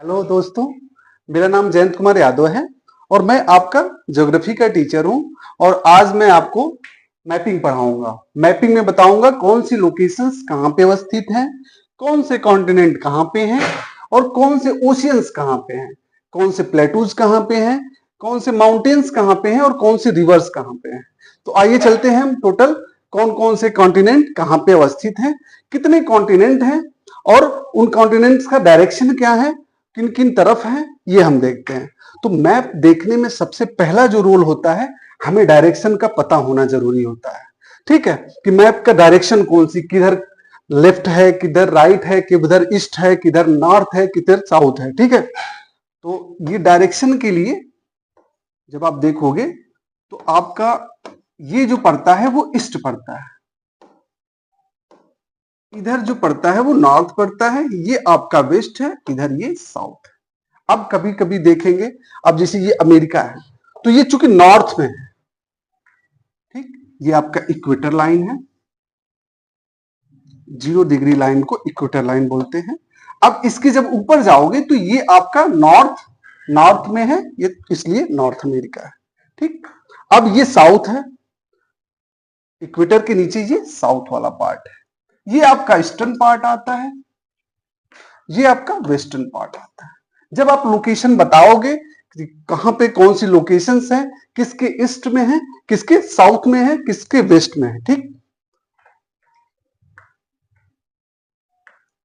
Hello दोस्तों, मेरा नाम जयंत कुमार यादव है और मैं आपका ज्योग्राफी का टीचर हूं। और आज मैं आपको मैपिंग पढ़ाऊंगा। मैपिंग में बताऊंगा कौन सी लोकेशंस कहाँ पे अवस्थित हैं, कौन से कॉन्टिनेंट कहाँ पे हैं और कौन से ओशियंस कहाँ पे हैं, कौन से प्लेटूज कहाँ पे हैं, कौन से माउंटेन्स कहाँ पे हैं और कौन से रिवर्स कहाँ पे हैं। तो आइए चलते हैं हम टोटल कौन कौन से कॉन्टिनेंट कहाँ पे अवस्थित हैं, कितने कॉन्टिनेंट हैं और उन कॉन्टिनेंट्स का डायरेक्शन क्या है, किन किन तरफ है, ये हम देखते हैं। तो मैप देखने में सबसे पहला जो रोल होता है, हमें डायरेक्शन का पता होना जरूरी होता है। ठीक है, कि मैप का डायरेक्शन कौन सी, किधर लेफ्ट है, किधर राइट है, किधर ईस्ट है, किधर नॉर्थ है, किधर साउथ है। ठीक है, तो ये डायरेक्शन के लिए जब आप देखोगे तो आपका ये जो पड़ता है वो ईस्ट पड़ता है, इधर जो पड़ता है वो नॉर्थ पड़ता है, ये आपका वेस्ट है, इधर ये साउथ है। अब कभी कभी देखेंगे, अब जैसे ये अमेरिका है तो ये चूंकि नॉर्थ में है, ठीक, ये आपका इक्वेटर लाइन है, 0 डिग्री लाइन को इक्वेटर लाइन बोलते हैं। अब इसके जब ऊपर जाओगे तो ये आपका नॉर्थ में है, ये इसलिए नॉर्थ अमेरिका है। ठीक, अब ये साउथ है, इक्वेटर के नीचे ये साउथ वाला पार्ट है, ये आपका ईस्टर्न पार्ट आता है, ये आपका वेस्टर्न पार्ट आता है। जब आप लोकेशन बताओगे कि कहां पे कौन सी लोकेशंस हैं, किसके ईस्ट में है, किसके साउथ में है, किसके वेस्ट में है। ठीक,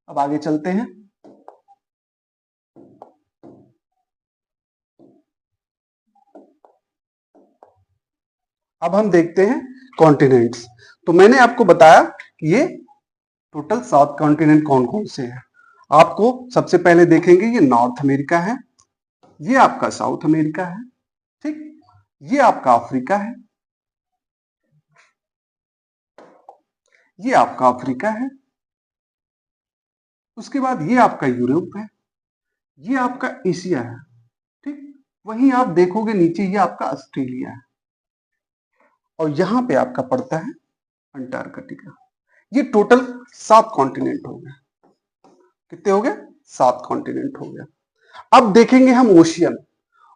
अब आगे चलते हैं। अब हम देखते हैं कॉन्टिनेंट्स। तो मैंने आपको बताया कि ये टोटल 7 कॉन्टिनेंट कौन कौन से हैं। आपको सबसे पहले देखेंगे ये नॉर्थ अमेरिका है, ये आपका साउथ अमेरिका है, ठीक, ये आपका अफ्रीका है, ये आपका अफ्रीका है, उसके बाद ये आपका यूरोप है, ये आपका एशिया है। ठीक, वहीं आप देखोगे नीचे ये आपका ऑस्ट्रेलिया है और यहां पे आपका पड़ता है अंटार्कटिका। ये टोटल 7 कॉन्टिनेंट हो गए। कितने हो गए? 7 कॉन्टिनेंट हो गया। अब देखेंगे हम ओशियन।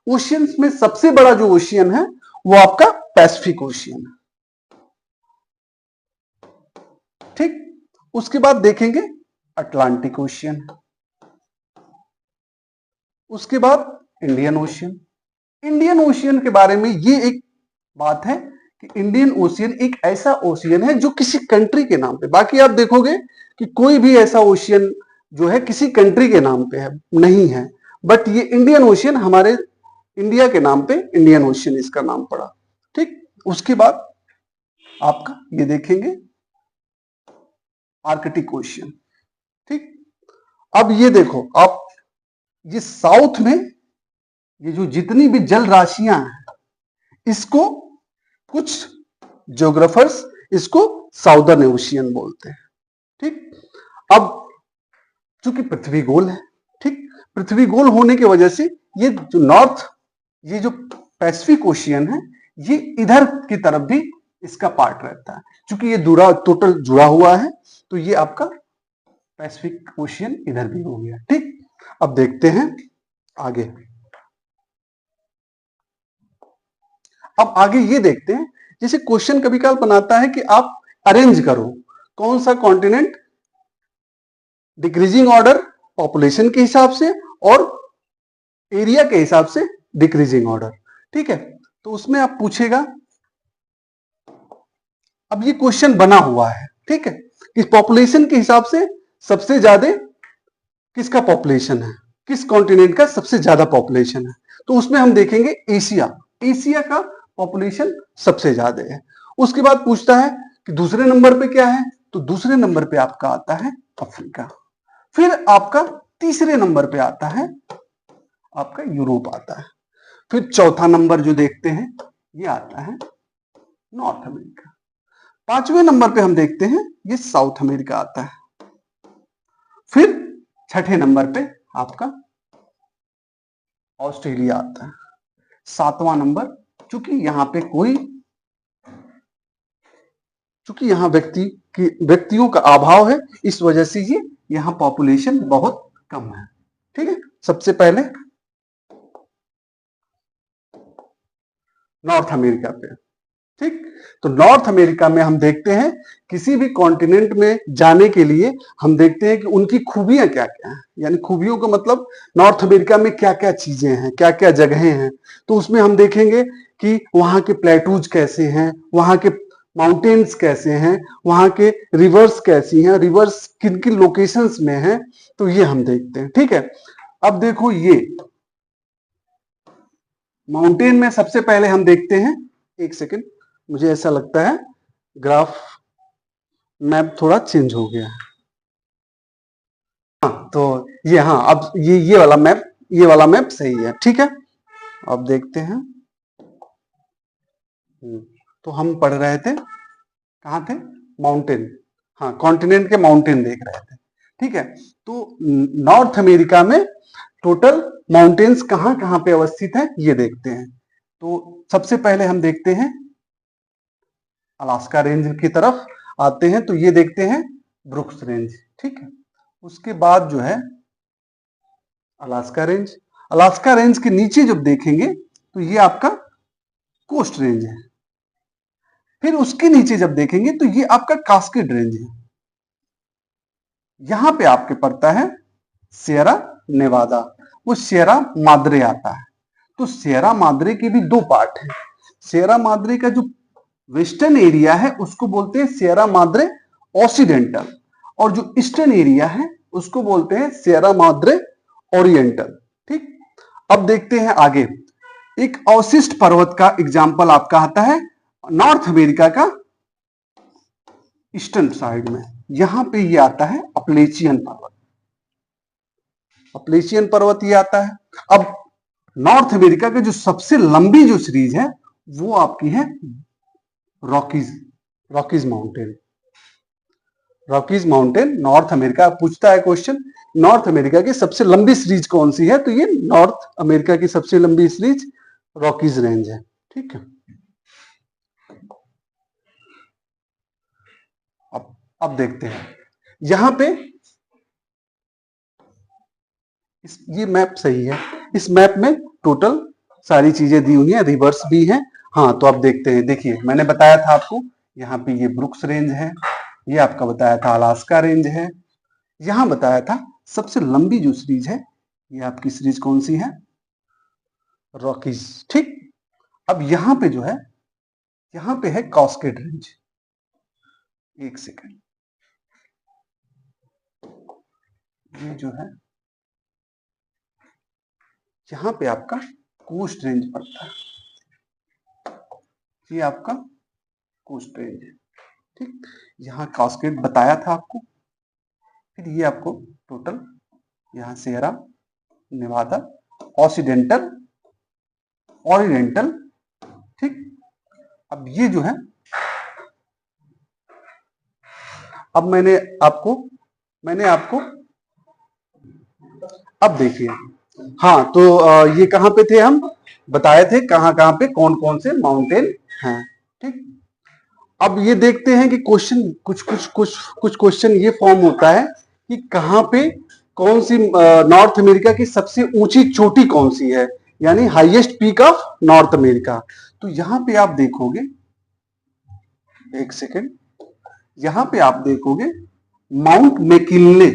ओशियंस में सबसे बड़ा जो ओशियन है वो आपका पैसिफिक ओशियन है। ठीक, उसके बाद देखेंगे अटलांटिक ओशियन, उसके बाद इंडियन ओशियन। इंडियन ओशियन के बारे में ये एक बात है कि इंडियन ओशियन एक ऐसा ओशियन है जो किसी कंट्री के नाम पे, बाकी आप देखोगे कि कोई भी ऐसा ओशियन जो है किसी कंट्री के नाम पे है नहीं है, बट ये इंडियन ओशियन हमारे इंडिया के नाम पे इंडियन ओशियन इसका नाम पड़ा। ठीक, उसके बाद आपका ये देखेंगे आर्कटिक ओशियन। ठीक, अब ये देखो आप, ये साउथ में ये जो जितनी भी जल राशियां हैं, इसको कुछ ज्योग्राफर्स इसको साउदर्न ओशियन बोलते हैं। ठीक, अब चूंकि पृथ्वी गोल है, ठीक, पृथ्वी गोल होने की वजह से ये जो नॉर्थ, ये जो पैसिफिक ओशियन है, ये इधर की तरफ भी इसका पार्ट रहता है। चूंकि ये टोटल जुड़ा हुआ है तो ये आपका पैसिफिक ओशियन इधर भी हो गया। ठीक, अब देखते हैं आगे। अब आगे ये देखते हैं, जैसे क्वेश्चन कभी काल बनाता है कि आप अरेंज करो कौन सा कॉन्टिनेंट डिक्रीजिंग ऑर्डर पॉपुलेशन के हिसाब से और एरिया के हिसाब से डिक्रीजिंग ऑर्डर। ठीक है, तो उसमें आप पूछेगा, अब ये क्वेश्चन बना हुआ है, ठीक है, कि पॉपुलेशन के हिसाब से सबसे ज्यादा किसका पॉपुलेशन है, किस कॉन्टिनेंट का सबसे ज्यादा पॉपुलेशन है। तो उसमें हम देखेंगे एशिया, एशिया का पॉपुलेशन सबसे ज्यादा है। उसके बाद पूछता है कि दूसरे नंबर पे क्या है, तो दूसरे नंबर पे आपका आता है अफ्रीका। फिर आपका तीसरे नंबर पे आता है आपका यूरोप आता है। फिर चौथा नंबर जो देखते हैं ये आता है नॉर्थ अमेरिका। पांचवें नंबर पे हम देखते हैं ये साउथ अमेरिका आता है। फिर छठे नंबर पे आपका ऑस्ट्रेलिया आता है। सातवां नंबर, चूंकि यहां पे चूंकि यहां व्यक्तियों का अभाव है, इस वजह से ये यहां पॉपुलेशन बहुत कम है। ठीक है, सबसे पहले नॉर्थ अमेरिका पे। ठीक, तो नॉर्थ अमेरिका में हम देखते हैं किसी भी कॉन्टिनेंट में जाने के लिए हम देखते हैं कि उनकी खूबियां क्या क्या हैं, यानी खूबियों का मतलब नॉर्थ अमेरिका में क्या क्या चीजें हैं, क्या क्या जगहें हैं। तो उसमें हम देखेंगे कि वहां के प्लेटूज कैसे हैं, वहां के माउंटेन्स कैसे हैं, वहां के रिवर्स कैसी हैं, रिवर्स किन किन लोकेशंस में हैं, तो ये हम देखते हैं। ठीक है, अब देखो ये माउंटेन में सबसे पहले हम देखते हैं, एक सेकेंड, मुझे ऐसा लगता है ग्राफ मैप थोड़ा चेंज हो गया है। हाँ, तो ये, हाँ, अब ये वाला मैप सही है। ठीक है, अब देखते हैं। तो हम पढ़ रहे थे, कहाँ थे, माउंटेन, हाँ, कॉन्टिनेंट के माउंटेन देख रहे थे। ठीक है, तो नॉर्थ अमेरिका में टोटल माउंटेन्स कहाँ कहाँ पे अवस्थित है ये देखते हैं। तो सबसे पहले हम देखते हैं अलास्का रेंज की तरफ आते हैं, तो ये देखते हैं ब्रुक्स रेंज। ठीक है, उसके बाद जो है अलास्का रेंज, अलास्का रेंज के नीचे जब देखेंगे तो ये आपका कोस्ट रेंज है। फिर उसके नीचे जब देखेंगे तो ये आपका कास्केड रेंज है। यहां पे आपके पड़ता है सियरा नेवादा, वो सियरा माद्रे आता है। तो सियरा माद्रे के भी दो पार्ट हैं। सियरा माद्रे का जो वेस्टर्न एरिया है उसको बोलते हैं सियरा माद्रे ऑक्सीडेंटल, और जो ईस्टर्न एरिया है उसको बोलते हैं सियरा माद्रे ओरिएंटल। ठीक, अब देखते हैं आगे, एक अवशिष्ट पर्वत का एग्जाम्पल आपका आता है नॉर्थ अमेरिका का ईस्टर्न साइड में, यहां पे ये आता है अपलेचियन पर्वत, अपलेचियन पर्वत ये आता है। अब नॉर्थ अमेरिका की जो सबसे लंबी जो सीरीज है वो आपकी है Rockies, Rockies mountain, Rockies mountain north America. पूछता है क्वेश्चन, नॉर्थ अमेरिका की सबसे लंबी सीरीज कौन सी है, तो ये नॉर्थ अमेरिका की सबसे लंबी सीरीज रॉकीज रेंज है। ठीक है, अब देखते हैं यहां पे ये मैप सही है, इस मैप में टोटल सारी चीजें दी हुई है, रिवर्स भी है। हाँ, तो अब देखते हैं, देखिए मैंने बताया था आपको यहाँ पे ये ब्रुक्स रेंज है, ये आपका बताया था अलास्का रेंज है, यहां बताया था सबसे लंबी जो सीरीज है ये आपकी सीरीज कौन सी है, रॉकीज। ठीक, अब यहां पे जो है, यहां पे है कास्केड रेंज। एक सेकेंड, ये जो है यहां पे आपका कोस्ट रेंज पड़ता है, ये आपका कोस्ट रेंज है। ठीक, यहाँ कास्केड बताया था आपको, फिर ये आपको टोटल यहाँ सियरा नेवादा ऑक्सीडेंटल ओरिएंटल। ठीक, अब ये जो है, अब मैंने आपको अब देखिए, हाँ, तो ये कहाँ पे थे, हम बताए थे कहाँ कहाँ पे कौन कौन से माउंटेन हैं। ठीक, अब ये देखते हैं कि क्वेश्चन कुछ क्वेश्चन ये फॉर्म होता है कि कहाँ पे कौन सी नॉर्थ अमेरिका की सबसे ऊंची चोटी कौन सी है, यानी highest peak of north America. तो यहां पे आप देखोगे, एक सेकेंड, यहां पे आप देखोगे माउंट मैकिन्ले,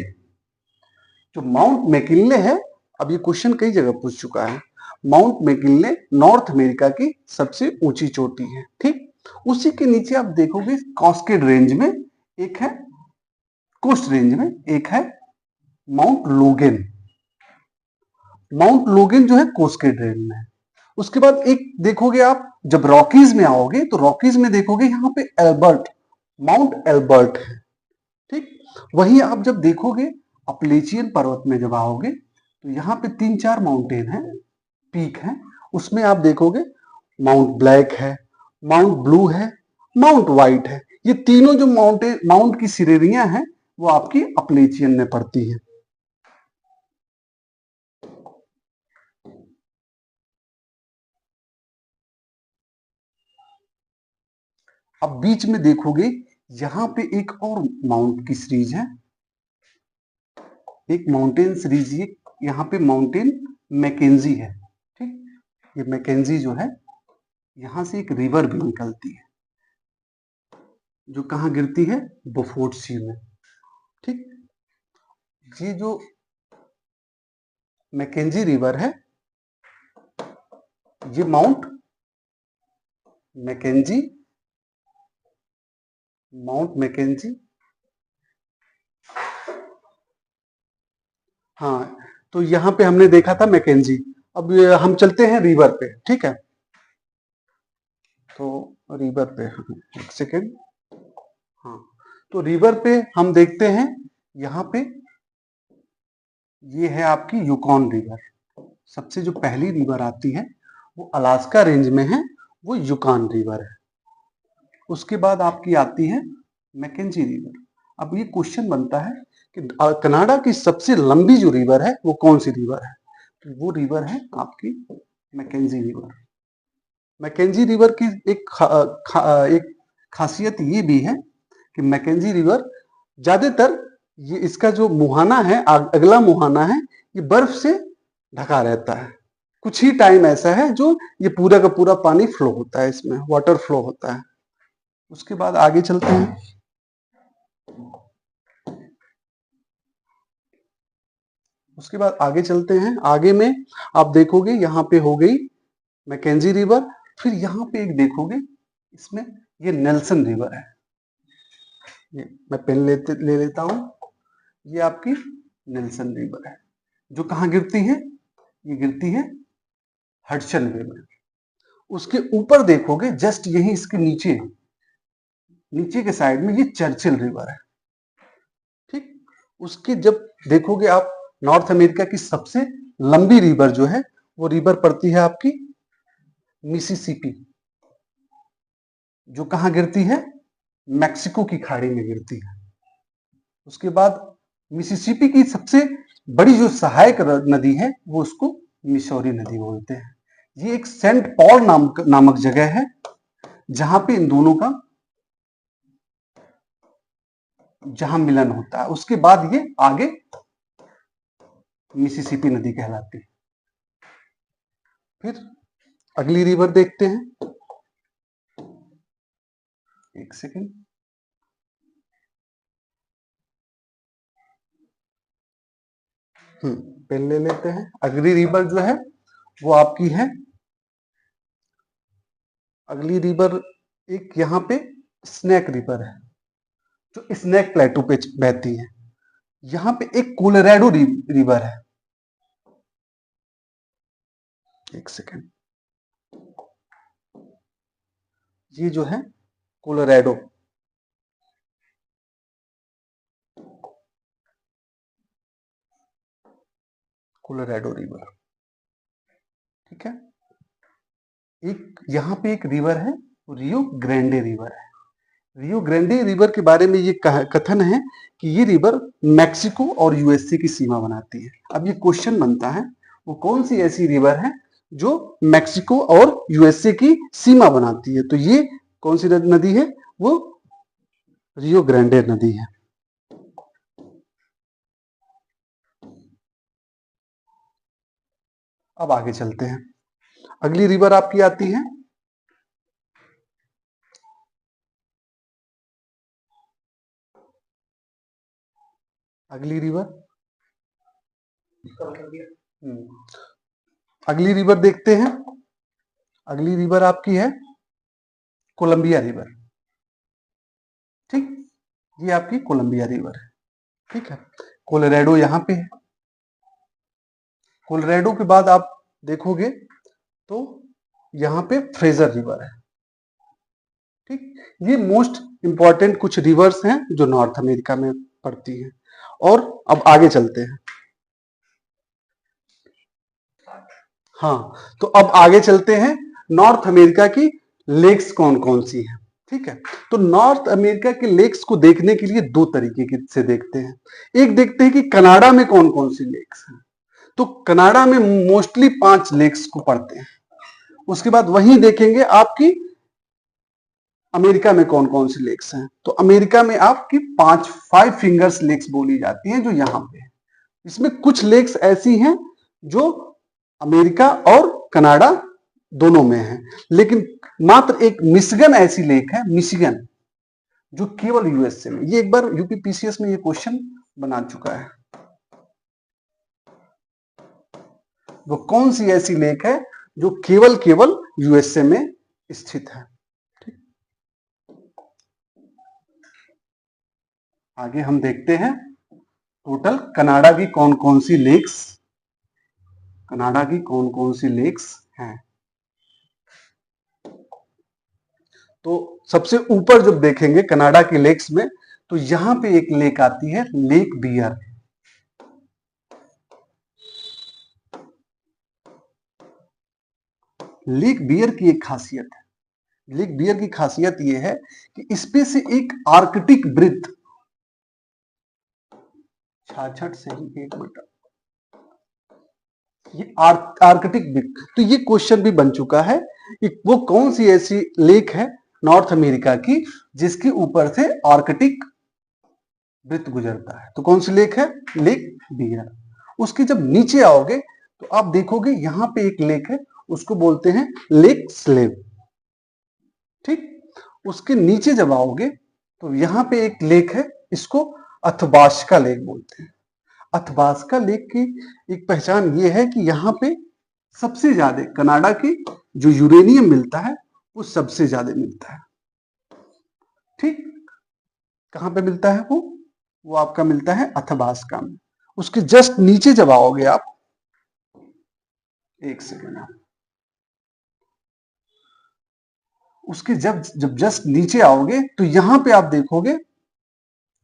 जो माउंट मैकिन्ले है, अब ये क्वेश्चन कई जगह पूछ चुका है, माउंट मैकिन्ले नॉर्थ अमेरिका की सबसे ऊंची चोटी है। ठीक, उसी के नीचे आप देखोगे कास्केड रेंज में एक है, कोस्ट रेंज में एक है माउंट लोगेन, माउंट लोगेन जो है कास्केड रेंज में है। उसके बाद एक देखोगे आप, जब रॉकीज में आओगे तो रॉकीज में देखोगे यहाँ पे एल्बर्ट, माउंट एल्बर्ट है। ठीक, वहीं आप जब देखोगे अपलेचियन पर्वत में जब आओगे तो यहाँ पे 3-4 माउंटेन है, पीक है, उसमें आप देखोगे माउंट ब्लैक है, माउंट ब्लू है, माउंट व्हाइट है। ये तीनों जो माउंट की श्रेणियां हैं वो आपकी अपलेचियन में पड़ती है। अब बीच में देखोगे यहां पे एक और माउंट की सीरीज है, एक माउंटेन सीरीज, ये यहाँ पे माउंटेन मैकेंजी है। ठीक, ये मैकेंजी जो है, यहां से एक रिवर भी निकलती है जो कहाँ गिरती है, बोफोर्ड सी में। ठीक, ये जो मैकेंजी रिवर है, ये माउंट मैकेंजी हाँ, तो यहां पे हमने देखा था मैकेंजी। अब हम चलते हैं रिवर पे। ठीक है, तो रिवर पे एक सेकेंड। हाँ, तो रिवर पे हम देखते हैं, यहाँ पे ये है आपकी यूकॉन रिवर। सबसे जो पहली रिवर आती है वो अलास्का रेंज में है, वो यूकॉन रिवर है। उसके बाद आपकी आती है मैकेंजी रिवर। अब ये क्वेश्चन बनता है कि कनाडा की सबसे लंबी जो रिवर है वो कौन सी रिवर है, तो वो रिवर है आपकी मैकेंजी रिवर। मैकेंजी रिवर की एक खासियत ये भी है कि मैकेंजी रिवर ज्यादातर ये इसका जो मुहाना है, अगला मुहाना है, ये बर्फ से ढका रहता है। कुछ ही टाइम ऐसा है जो ये पूरा का पूरा पानी फ्लो होता है, इसमें वाटर फ्लो होता है। उसके बाद आगे चलते हैं। आगे में आप देखोगे यहाँ पे हो गई मैकेंजी रिवर। फिर यहाँ पे एक देखोगे, इसमें ये नेल्सन रिवर है। ये मैं पेन ले लेता हूं। ये आपकी नेल्सन रिवर है जो कहाँ गिरती है, ये गिरती है हडसन वे में। उसके ऊपर देखोगे, जस्ट यही इसके नीचे के साइड में ये चर्चिल रिवर है। ठीक, उसके जब देखोगे आप, नॉर्थ अमेरिका की सबसे लंबी रिवर जो है वो रिवर पड़ती है आपकी मिसिसिपी, जो कहाँ गिरती है, मैक्सिको की खाड़ी में गिरती है। उसके बाद मिसिसिपी की सबसे बड़ी जो सहायक नदी है वो उसको मिसौरी नदी बोलते हैं। ये एक सेंट पॉल नामक जगह है जहां पे इन दोनों का मिलन होता है। उसके बाद ये आगे मिसिसिपी नदी कहलाती है। फिर अगली रिवर देखते हैं, एक सेकेंड। पेन ले लेते हैं। अगली रिवर जो है वो आपकी है, अगली रिवर एक यहाँ पे स्नैक रिवर है जो स्नैक प्लेटू पे बहती है। यहाँ पे एक कोलोराडो रिवर है, एक सेकेंड। ये जो है कोलोराडो रिवर। ठीक है, एक यहाँ पे एक रिवर है, रियो ग्रैंडे रिवर है। रियो ग्रैंडे रिवर के बारे में ये कथन है कि ये रिवर मैक्सिको और यूएसए की सीमा बनाती है। अब ये क्वेश्चन बनता है, वो कौन सी ऐसी रिवर है जो मैक्सिको और यूएसए की सीमा बनाती है, तो ये कौन सी नदी है, वो रियो ग्रैंडे नदी है। अब आगे चलते हैं। अगली रिवर आपकी आती है, अगली रिवर देखते हैं। अगली रिवर आपकी है कोलंबिया रिवर। ठीक, ये आपकी कोलंबिया रिवर है। ठीक है, कोलोराडो यहां पे है। कोलोराडो के बाद आप देखोगे तो यहाँ पे फ्रेजर रिवर है। ठीक, ये मोस्ट इंपॉर्टेंट कुछ रिवर्स हैं जो नॉर्थ अमेरिका में पड़ती हैं। और अब आगे चलते हैं। हाँ, तो अब आगे चलते हैं, नॉर्थ अमेरिका की लेक्स कौन कौन सी हैं। ठीक है, तो नॉर्थ अमेरिका के लेक्स को देखने के लिए दो तरीके से देखते हैं। एक देखते हैं कि कनाडा में कौन कौन सी लेक्स हैं। तो कनाडा में मोस्टली 5 लेक्स को पढ़ते हैं। उसके बाद वहीं देखेंगे आपकी अमेरिका में कौन कौन सी लेक्स हैं। तो अमेरिका में आपकी 5 फिंगर्स लेक्स बोली जाती हैं जो यहाँ पे है। इसमें कुछ लेक्स ऐसी हैं जो अमेरिका और कनाडा दोनों में है, लेकिन मात्र एक मिशिगन ऐसी लेक है, मिशिगन, जो केवल यूएसए में। ये एक बार यूपीपीसीएस में ये क्वेश्चन बना चुका है। वो कौन सी ऐसी लेक है जो केवल यूएसए में स्थित है। ठीक, आगे हम देखते हैं टोटल कनाडा की कौन कौन सी लेक्स, कनाडा की कौन कौन सी लेक्स हैं। तो सबसे ऊपर जब देखेंगे कनाडा के लेक्स में, तो यहां पे एक लेक आती है, लेक बियर। लेक बियर की एक खासियत है, लेक बियर की खासियत यह है कि इसपे से एक आर्कटिक वृत्त, छाछठ से ही एक मीटर, ये आर्कटिक वृत्त। तो ये क्वेश्चन भी बन चुका है कि वो कौन सी ऐसी लेक है नॉर्थ अमेरिका की जिसके ऊपर से आर्कटिक वृत्त गुजरता है। तो कौन सी लेक है, लेक बियर। उसके जब नीचे आओगे तो आप देखोगे यहां पे एक लेक है, उसको बोलते हैं लेक स्लेव। ठीक, उसके नीचे जब आओगे तो यहां पे एक लेक है, इसको अथबास्का लेक बोलते हैं। अथबास्का लेक की एक पहचान ये है कि यहां पे सबसे ज्यादा कनाडा की जो यूरेनियम मिलता है वो सबसे ज्यादा मिलता है। ठीक, कहां पे मिलता है वो आपका मिलता है अथबास्का में। उसके जस्ट नीचे जब आओगे आप, एक सेकेंड, उसके जब जब जस्ट नीचे आओगे तो यहां पे आप देखोगे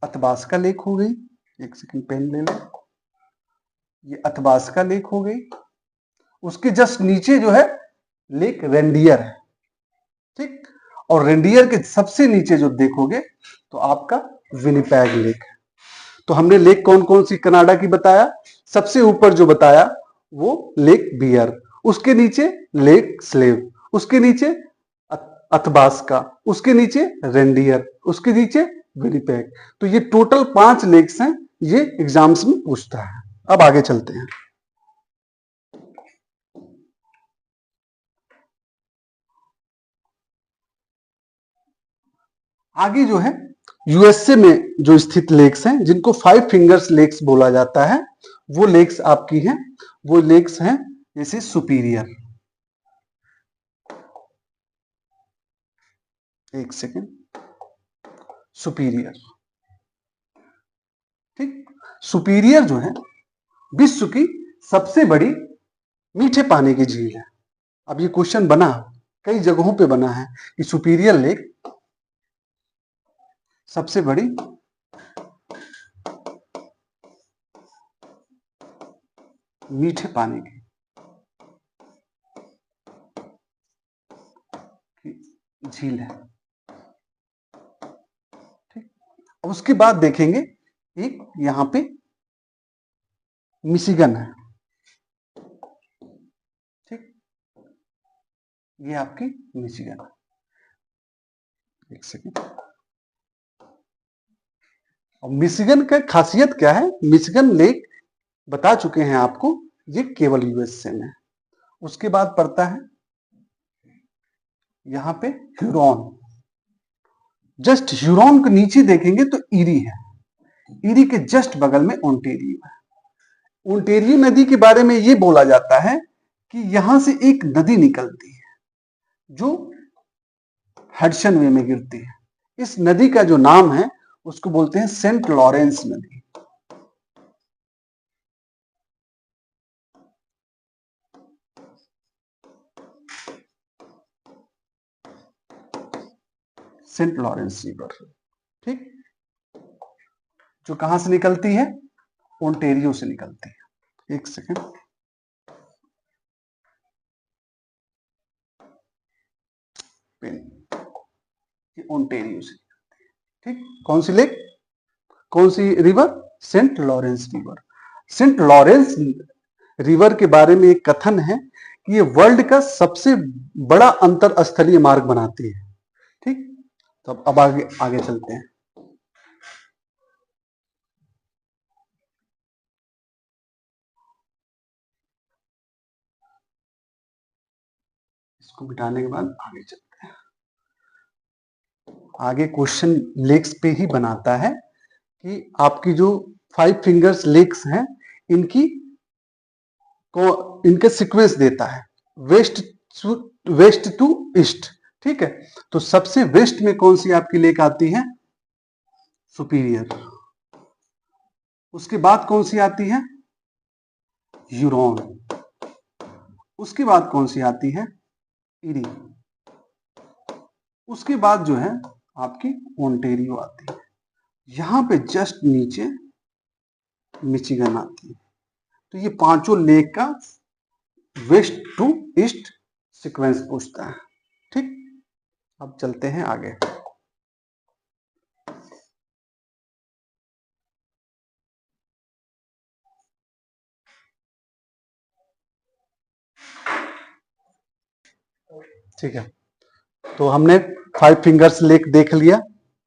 अथबास्का लेक हो गई। एक सेकेंड पेन ले लो, ये अथबास्का लेक हो गई। उसके जस्ट नीचे जो है लेक रेंडियर है। ठीक, और रेंडियर के सबसे नीचे जो देखोगे तो आपका विनिपेग लेक है। तो हमने लेक कौन कौन सी कनाडा की बताया, सबसे ऊपर जो बताया वो लेक बियर, उसके नीचे लेक स्लेव, उसके नीचे अथबास्का, उसके नीचे रेंडियर, उसके नीचे विनिपेग। तो ये टोटल 5 लेक्स हैं, ये एग्जाम्स में पूछता है। अब आगे चलते हैं। आगे जो है यूएसए में जो स्थित लेक्स हैं, जिनको 5 फिंगर्स लेक्स बोला जाता है, वो लेक्स आपकी हैं, वो लेक्स हैं जैसे सुपीरियर। एक सेकेंड, सुपीरियर। ठीक, सुपीरियर जो है विश्व की सबसे बड़ी मीठे पानी की झील है। अब ये क्वेश्चन बना, कई जगहों पे बना है कि सुपीरियर लेक सबसे बड़ी मीठे पानी की झील है। ठीक, अब उसके बाद देखेंगे एक यहां पे मिशिगन है। ठीक, ये आपकी मिशिगन है। एक सेकेंड, और मिशिगन का खासियत क्या है, मिशिगन लेक बता चुके हैं आपको, ये केवल यूएसए में। उसके बाद पड़ता है यहां पे ह्यूरॉन। जस्ट ह्यूरॉन के नीचे देखेंगे तो ईरी है, ईरी के जस्ट बगल में ओंटेरियो है। ओंटेरियो नदी के बारे में ये बोला जाता है कि यहां से एक नदी निकलती है जो हडसन वे में गिरती है। इस नदी का जो नाम है उसको बोलते हैं सेंट लॉरेंस नदी। Saint Lawrence river. ठीक, जो कहां से निकलती है, ओंटेरियो से निकलती है। एक सेकेंड, पेन, ये ओंटेरियो से। ठीक, कौन सी लेक, कौन सी river, Saint Lawrence River. Saint Lawrence River के बारे में एक कथन है कि ये वर्ल्ड का सबसे बड़ा अंतर स्थलीय मार्ग बनाती है। ठीक, तो अब आगे आगे चलते हैं। इसको मिटाने के बाद आगे चलते हैं। आगे क्वेश्चन लेक्स पे ही बनाता है कि आपकी जो 5 फिंगर्स लेक्स हैं इनकी को इनके सीक्वेंस देता है वेस्ट टू ईस्ट। ठीक है, तो सबसे वेस्ट में कौन सी आपकी लेक आती है? सुपीरियर। उसके बाद कौन सी आती है? ह्यूरॉन। उसके बाद कौन सी आती है? इरी। उसके बाद जो है आपकी ओंटेरियो आती है। यहां पे जस्ट नीचे मिचिगन आती है। तो ये पांचों लेक का वेस्ट टू ईस्ट सीक्वेंस पूछता है। ठीक, अब चलते हैं आगे। ठीक है, तो हमने 5 फिंगर्स लेक देख लिया।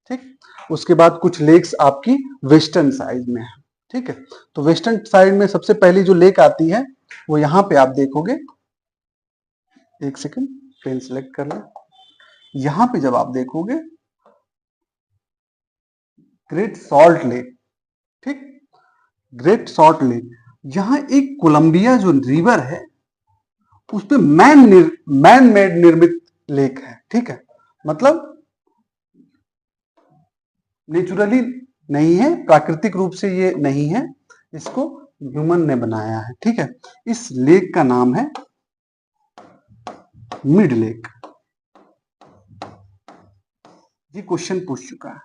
ठीक, उसके बाद कुछ लेक्स आपकी वेस्टर्न साइड में है। ठीक है, तो वेस्टर्न साइड में सबसे पहली जो लेक आती है वो यहां पे आप देखोगे। एक सेकंड, पेन सिलेक्ट कर लें। यहां पे जब आप देखोगे ग्रेट सॉल्ट लेक। ठीक, ग्रेट सॉल्ट लेक, यहां एक कोलंबिया जो रिवर है उस पे मैन मेड निर्मित लेक है। ठीक है, मतलब नेचुरली नहीं है, प्राकृतिक रूप से ये नहीं है, इसको ह्यूमन ने बनाया है। ठीक है, इस लेक का नाम है मिड लेक। ये क्वेश्चन पूछ चुका है।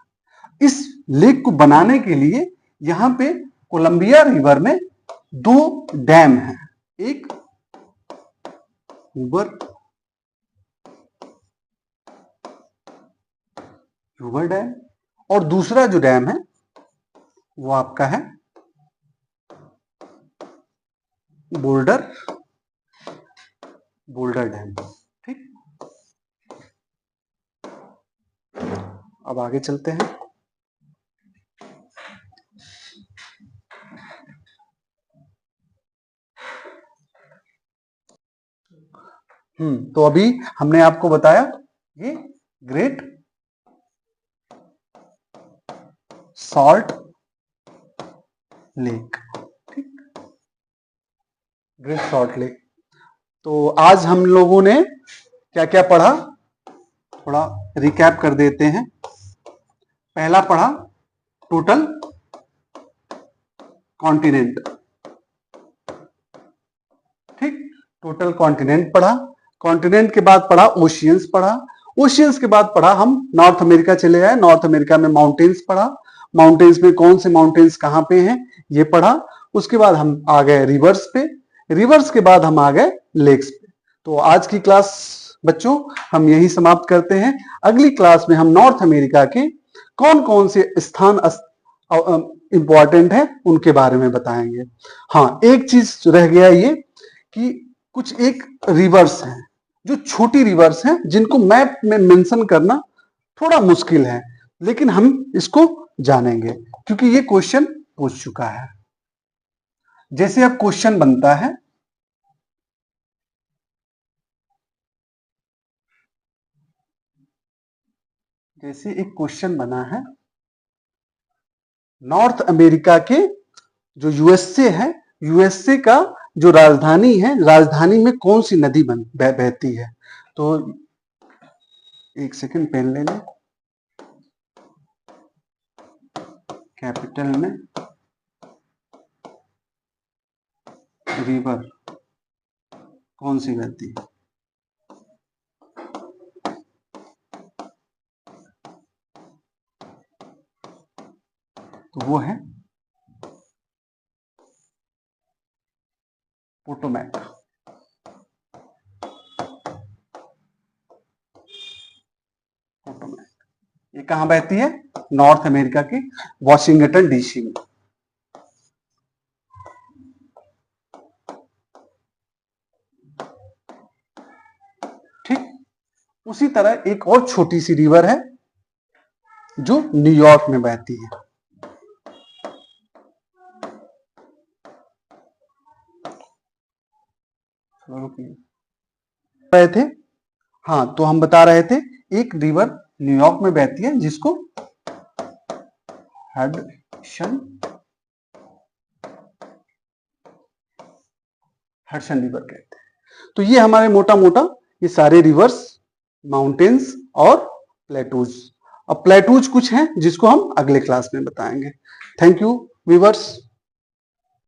इस लेक को बनाने के लिए यहां पे कोलंबिया रिवर में 2 डैम है। एक ह्यूबर डैम और दूसरा जो डैम है वो आपका है बोल्डर डैम। ठीक, अब आगे चलते हैं। तो अभी हमने आपको बताया ये ग्रेट सॉल्ट लेक। ठीक, ग्रेट सॉल्ट लेक। तो आज हम लोगों ने क्या क्या पढ़ा, थोड़ा रिकैप कर देते हैं। पहला पढ़ा टोटल कॉन्टिनेंट। ठीक, टोटल कॉन्टिनेंट पढ़ा। कॉन्टिनेंट के बाद पढ़ा ओशियंस पढ़ा। ओशियंस के बाद पढ़ा हम नॉर्थ अमेरिका चले गए। नॉर्थ अमेरिका में माउंटेन्स पढ़ा। माउंटेन्स में कौन से माउंटेन्स कहां पे हैं ये पढ़ा। उसके बाद हम आ गए रिवर्स पे। रिवर्स के बाद हम आ गए लेक्स पे। तो आज की क्लास बच्चों हम यही समाप्त करते हैं। अगली क्लास में हम नॉर्थ अमेरिका के कौन कौन से स्थान इंपॉर्टेंट है उनके बारे में बताएंगे। हाँ, एक चीज रह गया ये कि कुछ एक रिवर्स हैं जो छोटी रिवर्स हैं जिनको मैप में मेंशन करना थोड़ा मुश्किल है, लेकिन हम इसको जानेंगे क्योंकि ये क्वेश्चन पूछ चुका है। जैसे अब क्वेश्चन बनता है, जैसे एक क्वेश्चन बना है नॉर्थ अमेरिका के जो यूएसए है, यूएसए का जो राजधानी है, राजधानी में कौन सी नदी बहती है। तो एक सेकंड पेन ले लें। कैपिटल में रिवर कौन सी बहती है? तो वो है पोटोमैक। पोटोमैक ये कहां बहती है? नॉर्थ अमेरिका के वॉशिंगटन डीसी में। ठीक, उसी तरह एक और छोटी सी रिवर है जो न्यूयॉर्क में बहती है। गए थे हाँ, तो हम बता रहे थे एक रिवर न्यूयॉर्क में बहती है जिसको हडसन रिवर कहते हैं। तो ये हमारे मोटा मोटा ये सारे रिवर्स, माउंटेन्स और प्लेटूज। अब प्लेटूज कुछ हैं जिसको हम अगले क्लास में बताएंगे। Thank you viewers.